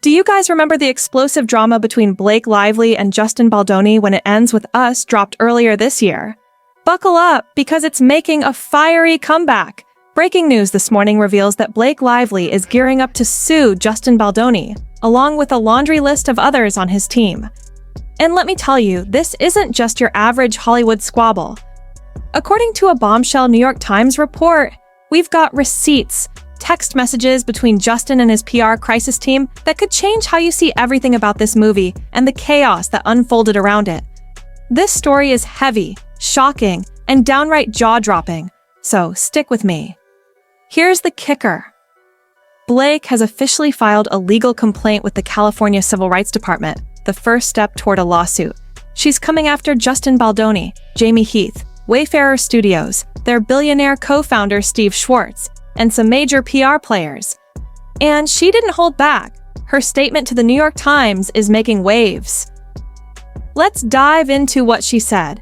Do you guys remember the explosive drama between Blake Lively and Justin Baldoni when It Ends With Us dropped earlier this year? Buckle up, because it's making a fiery comeback. Breaking news this morning reveals that Blake Lively is gearing up to sue Justin Baldoni, along with a laundry list of others on his team. And let me tell you, this isn't just your average Hollywood squabble. According to a bombshell New York Times report, we've got receipts, text messages between Justin and his PR crisis team that could change how you see everything about this movie and the chaos that unfolded around it. This story is heavy, shocking, and downright jaw-dropping, so stick with me. Here's the kicker. Blake has officially filed a legal complaint with the California Civil Rights Department, the first step toward a lawsuit. She's coming after Justin Baldoni, Jamie Heath, Wayfarer Studios, their billionaire co-founder Steve Schwartz, and some major PR players. And she didn't hold back. Her statement to the New York Times is making waves. Let's dive into what she said.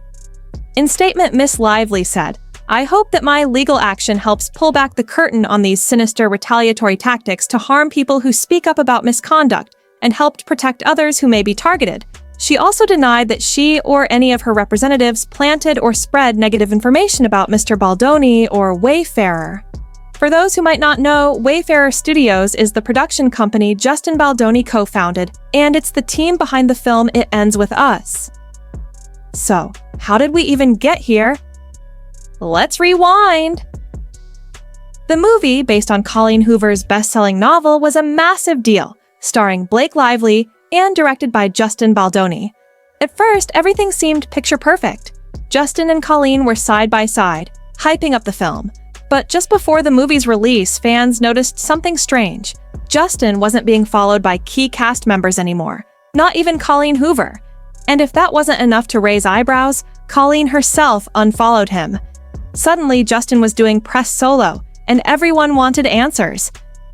In statement, Miss Lively said, "I hope that my legal action helps pull back the curtain on these sinister retaliatory tactics to harm people who speak up about misconduct and helped protect others who may be targeted." She also denied that she or any of her representatives planted or spread negative information about Mr. Baldoni or Wayfarer. For those who might not know, Wayfarer Studios is the production company Justin Baldoni co-founded, and it's the team behind the film It Ends With Us. So, how did we even get here? Let's rewind! The movie, based on Colleen Hoover's best-selling novel, was a massive deal, starring Blake Lively and directed by Justin Baldoni. At first, everything seemed picture-perfect. Justin and Colleen were side by side, hyping up the film. But just before the movie's release, fans noticed something strange. Justin wasn't being followed by key cast members anymore, not even Colleen Hoover. And if that wasn't enough to raise eyebrows, Colleen herself unfollowed him. Suddenly, Justin was doing press solo, and everyone wanted answers.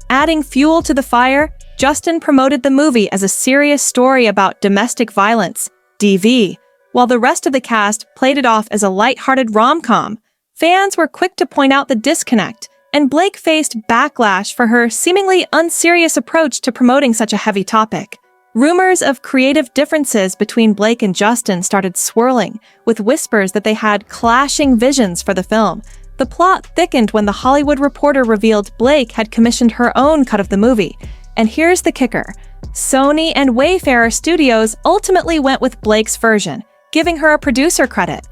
Adding fuel to the fire, Justin promoted the movie as a serious story about domestic violence, DV, while the rest of the cast played it off as a lighthearted rom-com. Fans were quick to point out the disconnect, and Blake faced backlash for her seemingly unserious approach to promoting such a heavy topic. Rumors of creative differences between Blake and Justin started swirling, with whispers that they had clashing visions for the film. The plot thickened when The Hollywood Reporter revealed Blake had commissioned her own cut of the movie. And here's the kicker. Sony and Wayfarer Studios ultimately went with Blake's version, giving her a producer credit.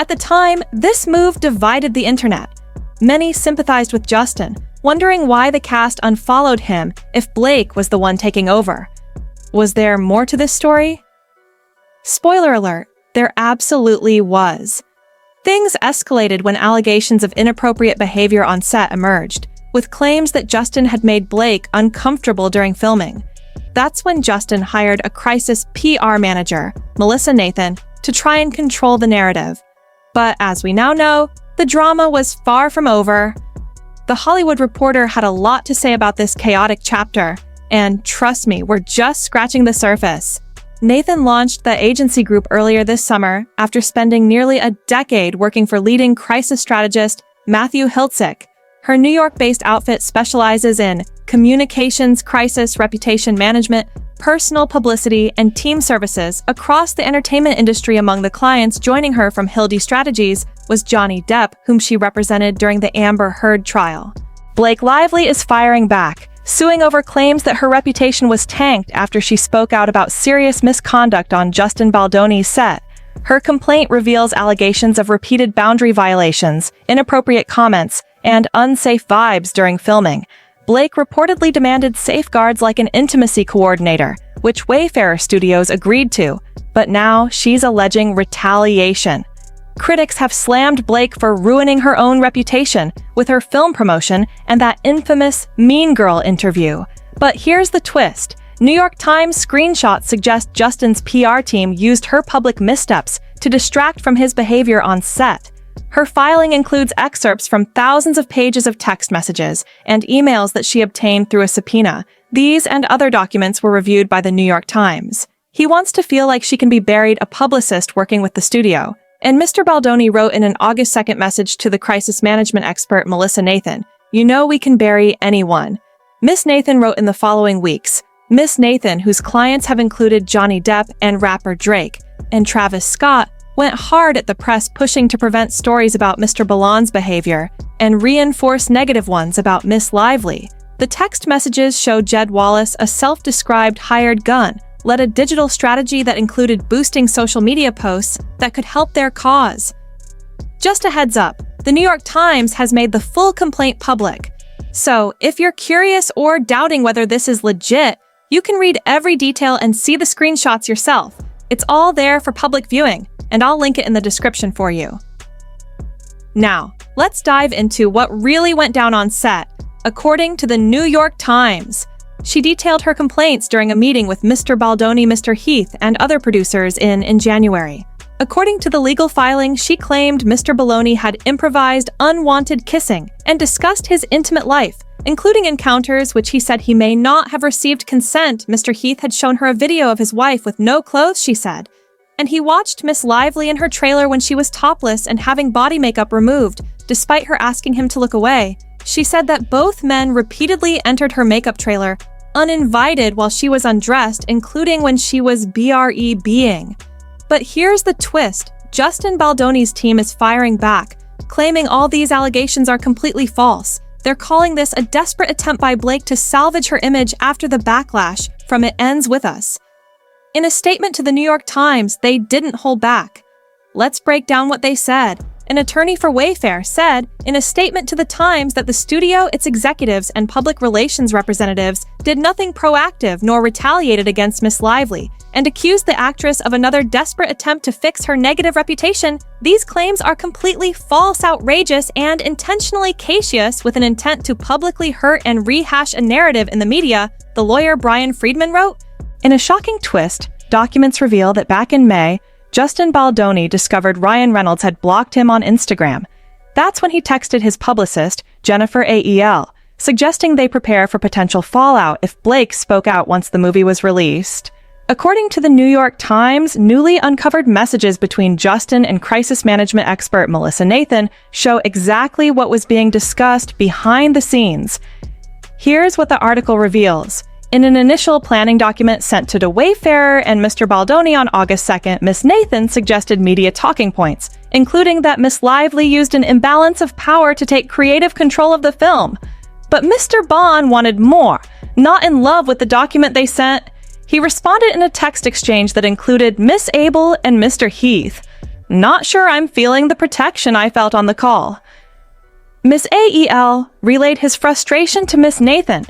At the time, this move divided the internet. Many sympathized with Justin, wondering why the cast unfollowed him if Blake was the one taking over. Was there more to this story? Spoiler alert, there absolutely was. Things escalated when allegations of inappropriate behavior on set emerged, with claims that Justin had made Blake uncomfortable during filming. That's when Justin hired a crisis PR manager, Melissa Nathan, to try and control the narrative. But as we now know, the drama was far from over. The Hollywood Reporter had a lot to say about this chaotic chapter, and trust me, we're just scratching the surface. Nathan launched the agency group earlier this summer after spending nearly a decade working for leading crisis strategist Matthew Hiltzik. Her New York-based outfit specializes in communications, crisis, reputation management, personal publicity, and team services across the entertainment industry. Among the clients joining her from Hildy Strategies was Johnny Depp, whom she represented during the Amber Heard trial. Blake Lively is firing back, suing over claims that her reputation was tanked after she spoke out about serious misconduct on Justin Baldoni's set. Her complaint reveals allegations of repeated boundary violations, inappropriate comments, and unsafe vibes during filming. Blake reportedly demanded safeguards like an intimacy coordinator, which Wayfarer Studios agreed to, but now she's alleging retaliation. Critics have slammed Blake for ruining her own reputation with her film promotion and that infamous Mean Girl interview. But here's the twist. New York Times screenshots suggest Justin's PR team used her public missteps to distract from his behavior on set. Her filing includes excerpts from thousands of pages of text messages and emails that she obtained through a subpoena. These and other documents were reviewed by the New York Times. He wants to feel like she can be buried a publicist working with the studio. And Mr. Baldoni wrote in an August 2nd message to the crisis management expert Melissa Nathan, "You know we can bury anyone." Miss Nathan wrote in the following weeks, Miss Nathan, whose clients have included Johnny Depp and rapper Drake, and Travis Scott, went hard at the press pushing to prevent stories about Mr. Baldoni's behavior and reinforce negative ones about Miss Lively. The text messages show Jed Wallace, a self-described hired gun, led a digital strategy that included boosting social media posts that could help their cause. Just a heads up, the New York Times has made the full complaint public. So, if you're curious or doubting whether this is legit, you can read every detail and see the screenshots yourself. It's all there for public viewing, and I'll link it in the description for you. Now, let's dive into what really went down on set, according to the New York Times. She detailed her complaints during a meeting with Mr. Baldoni, Mr. Heath, and other producers in January. According to the legal filing, she claimed Mr. Baldoni had improvised unwanted kissing and discussed his intimate life, including encounters which he said he may not have received consent. Mr. Heath had shown her a video of his wife with no clothes, she said, and he watched Miss Lively in her trailer when she was topless and having body makeup removed, despite her asking him to look away. She said that both men repeatedly entered her makeup trailer uninvited while she was undressed, including when she was BREBing. But here's the twist. Justin Baldoni's team is firing back, claiming all these allegations are completely false. They're calling this a desperate attempt by Blake to salvage her image after the backlash from It Ends With Us. In a statement to the New York Times, they didn't hold back. Let's break down what they said. An attorney for Wayfair said in a statement to the Times that the studio, its executives, and public relations representatives did nothing proactive nor retaliated against Miss Lively, and accused the actress of another desperate attempt to fix her negative reputation. These claims are completely false, outrageous, and intentionally cautious with an intent to publicly hurt and rehash a narrative in the media, the lawyer Brian Friedman wrote. In a shocking twist, documents reveal that back in May, Justin Baldoni discovered Ryan Reynolds had blocked him on Instagram. That's when he texted his publicist, Jennifer AEL, suggesting they prepare for potential fallout if Blake spoke out once the movie was released. According to the New York Times, newly uncovered messages between Justin and crisis management expert Melissa Nathan show exactly what was being discussed behind the scenes. Here's what the article reveals. In an initial planning document sent to the Wayfarer and Mr. Baldoni on August 2nd, Miss Nathan suggested media talking points, including that Miss Lively used an imbalance of power to take creative control of the film. But Mr. Bond wanted more, not in love with the document they sent. He responded in a text exchange that included Miss Abel and Mr. Heath. Not sure I'm feeling the protection I felt on the call. Miss AEL relayed his frustration to Miss Nathan.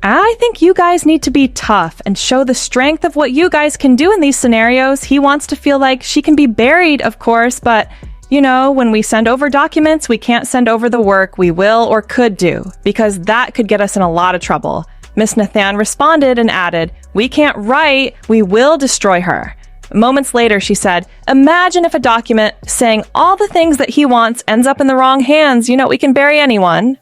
I think you guys need to be tough and show the strength of what you guys can do in these scenarios. He wants to feel like she can be buried, of course, but, you know, when we send over documents, we can't send over the work we will or could do, because that could get us in a lot of trouble. Miss Nathan responded and added, we can't write, we will destroy her. Moments later, she said, imagine if a document saying all the things that he wants ends up in the wrong hands. You know, we can bury anyone.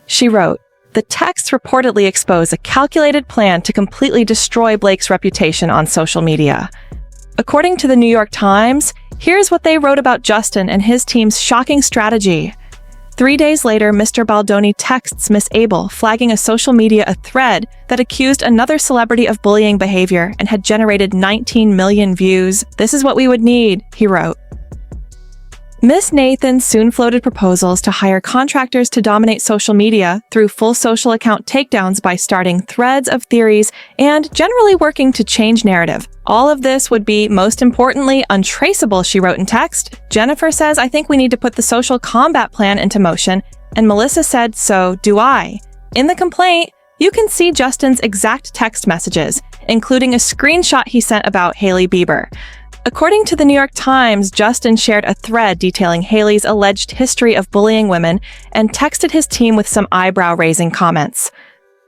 She wrote, the texts reportedly expose a calculated plan to completely destroy Blake's reputation on social media. According to the New York Times, here's what they wrote about Justin and his team's shocking strategy. 3 days later, Mr. Baldoni texts Miss Abel, flagging a social media thread that accused another celebrity of bullying behavior and had generated 19 million views. This is what we would need, he wrote. Miss Nathan soon floated proposals to hire contractors to dominate social media through full social account takedowns by starting threads of theories and generally working to change narrative. All of this would be, most importantly, untraceable, she wrote in text. Jennifer says, I think we need to put the social combat plan into motion, and Melissa said, so do I. In the complaint, you can see Justin's exact text messages, including a screenshot he sent about Hailey Bieber. According to the New York Times, Justin shared a thread detailing Hailey's alleged history of bullying women and texted his team with some eyebrow-raising comments.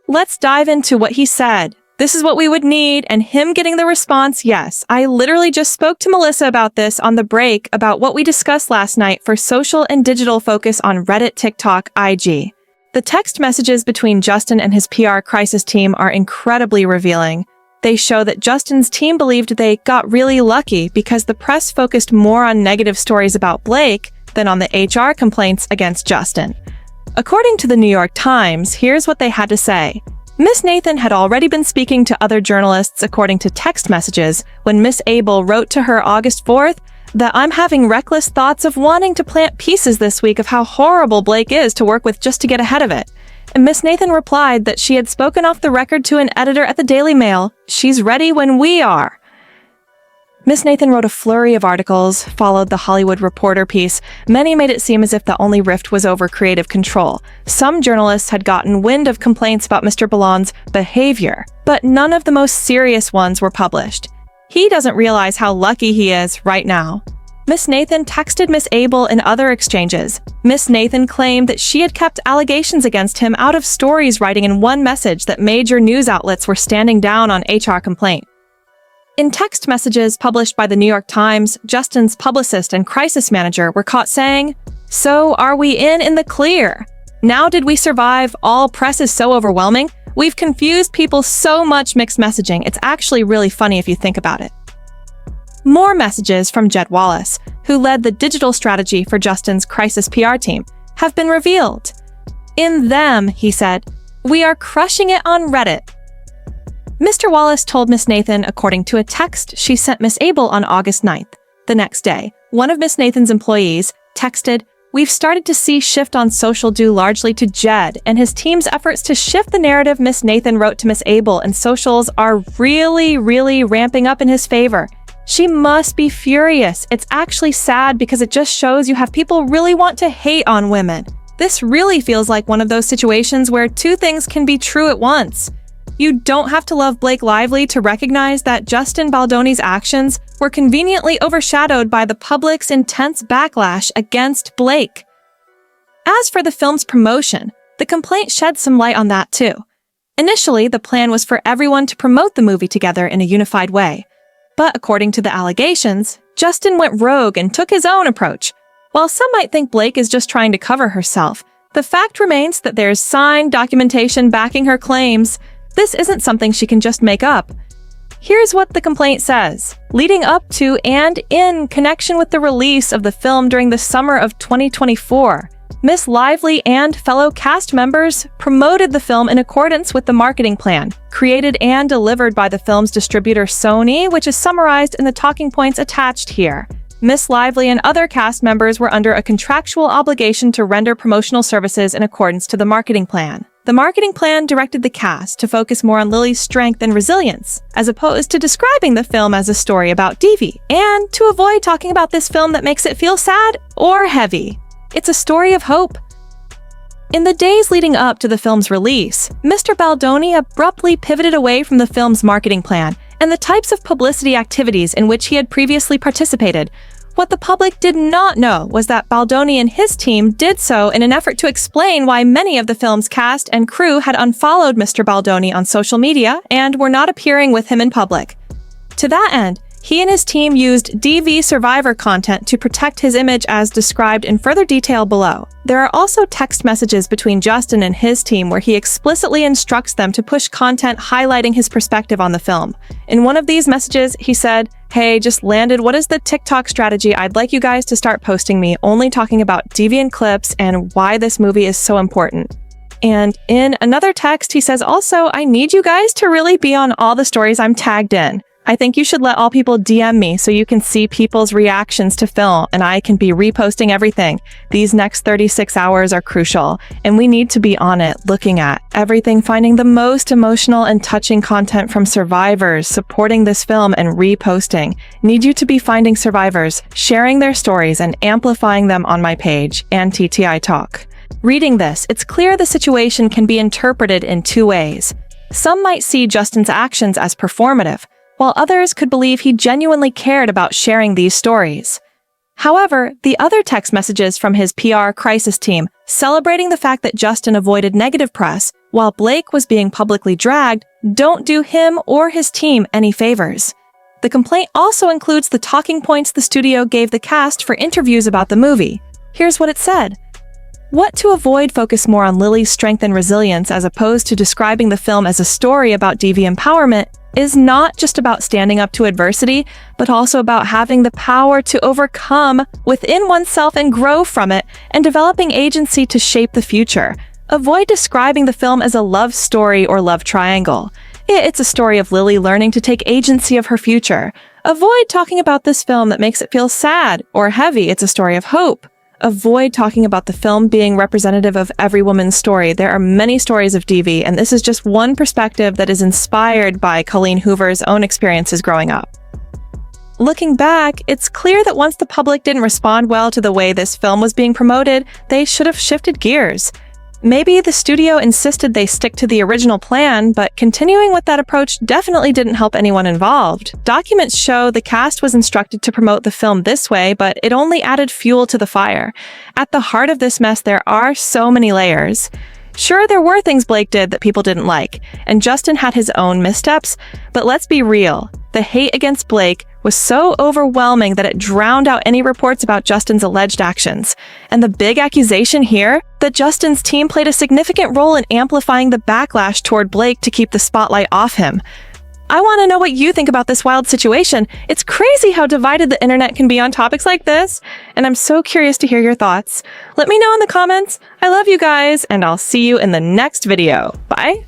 Let's dive into what he said. This is what we would need, and him getting the response, yes. I literally just spoke to Melissa about this on the break about what we discussed last night for social and digital focus on Reddit, TikTok, IG. The text messages between Justin and his PR crisis team are incredibly revealing. They show that Justin's team believed they got really lucky because the press focused more on negative stories about Blake than on the HR complaints against Justin. According to the New York Times, here's what they had to say. Miss Nathan had already been speaking to other journalists according to text messages when Miss Abel wrote to her August 4th that I'm having reckless thoughts of wanting to plant pieces this week of how horrible Blake is to work with just to get ahead of it. And Miss Nathan replied that she had spoken off the record to an editor at the Daily Mail. She's ready when we are. Miss Nathan wrote a flurry of articles, followed the Hollywood Reporter piece. Many made it seem as if the only rift was over creative control. Some journalists had gotten wind of complaints about Mr. Baldoni's behavior, but none of the most serious ones were published. He doesn't realize how lucky he is right now. Miss Nathan texted Miss Abel in other exchanges. Miss Nathan claimed that she had kept allegations against him out of stories, writing in one message that major news outlets were standing down on HR complaint. In text messages published by the New York Times, Justin's publicist and crisis manager were caught saying, "So are we in the clear? Now did we survive? All press is so overwhelming. We've confused people so much mixed messaging. It's actually really funny if you think about it." More messages from Jed Wallace, who led the digital strategy for Justin's crisis PR team, have been revealed. In them, he said, "We are crushing it on Reddit." Mr. Wallace told Miss Nathan according to a text she sent Miss Abel on August 9th. The next day, one of Miss Nathan's employees texted, "We've started to see shift on social due largely to Jed and his team's efforts to shift the narrative." Miss Nathan wrote to Miss Abel, and socials are really ramping up in his favor. She must be furious. It's actually sad because it just shows you have people really want to hate on women. This really feels like one of those situations where two things can be true at once. You don't have to love Blake Lively to recognize that Justin Baldoni's actions were conveniently overshadowed by the public's intense backlash against Blake. As for the film's promotion, the complaint shed some light on that too. Initially, the plan was for everyone to promote the movie together in a unified way. But according to the allegations, Justin went rogue and took his own approach. While some might think Blake is just trying to cover herself, the fact remains that there's signed documentation backing her claims. This isn't something she can just make up. Here's what the complaint says. Leading up to and in connection with the release of the film during the summer of 2024, Miss Lively and fellow cast members promoted the film in accordance with the marketing plan, created and delivered by the film's distributor Sony, which is summarized in the talking points attached here. Miss Lively and other cast members were under a contractual obligation to render promotional services in accordance to the marketing plan. The marketing plan directed the cast to focus more on Lily's strength and resilience, as opposed to describing the film as a story about Devi, and to avoid talking about this film that makes it feel sad or heavy. It's a story of hope. In the days leading up to the film's release, Mr. Baldoni abruptly pivoted away from the film's marketing plan and the types of publicity activities in which he had previously participated. What the public did not know was that Baldoni and his team did so in an effort to explain why many of the film's cast and crew had unfollowed Mr. Baldoni on social media and were not appearing with him in public. To that end, he and his team used DV Survivor content to protect his image as described in further detail below. There are also text messages between Justin and his team where he explicitly instructs them to push content highlighting his perspective on the film. In one of these messages, he said, "Hey, just landed. What is the TikTok strategy? I'd like you guys to start posting me only talking about deviant clips and why this movie is so important." And in another text, he says also, "I need you guys to really be on all the stories I'm tagged in. I think you should let all people DM me so you can see people's reactions to film and I can be reposting everything. These next 36 hours are crucial and we need to be on it, looking at everything, finding the most emotional and touching content from survivors, supporting this film and reposting. Need you to be finding survivors, sharing their stories and amplifying them on my page and TTI Talk." Reading this, it's clear the situation can be interpreted in two ways. Some might see Justin's actions as performative, while others could believe he genuinely cared about sharing these stories. However, the other text messages from his PR crisis team, celebrating the fact that Justin avoided negative press while Blake was being publicly dragged, don't do him or his team any favors. The complaint also includes the talking points the studio gave the cast for interviews about the movie. Here's what it said. What to avoid focus more on Lily's strength and resilience as opposed to describing the film as a story about DV empowerment is not just about standing up to adversity, but also about having the power to overcome within oneself and grow from it and developing agency to shape the future. Avoid describing the film as a love story or love triangle. It's a story of Lily learning to take agency of her future. Avoid talking about this film that makes it feel sad or heavy. It's a story of hope. Avoid talking about the film being representative of every woman's story. There are many stories of DV, and this is just one perspective that is inspired by Colleen Hoover's own experiences growing up. Looking back, it's clear that once the public didn't respond well to the way this film was being promoted, they should have shifted gears. Maybe the studio insisted they stick to the original plan, but continuing with that approach definitely didn't help anyone involved. Documents show the cast was instructed to promote the film this way, but it only added fuel to the fire. At the heart of this mess, there are so many layers. Sure, there were things Blake did that people didn't like, and Justin had his own missteps, but let's be real. The hate against Blake was so overwhelming that it drowned out any reports about Justin's alleged actions. And the big accusation here? That Justin's team played a significant role in amplifying the backlash toward Blake to keep the spotlight off him. I want to know what you think about this wild situation. It's crazy how divided the internet can be on topics like this, and I'm so curious to hear your thoughts. Let me know in the comments. I love you guys, and I'll see you in the next video. Bye!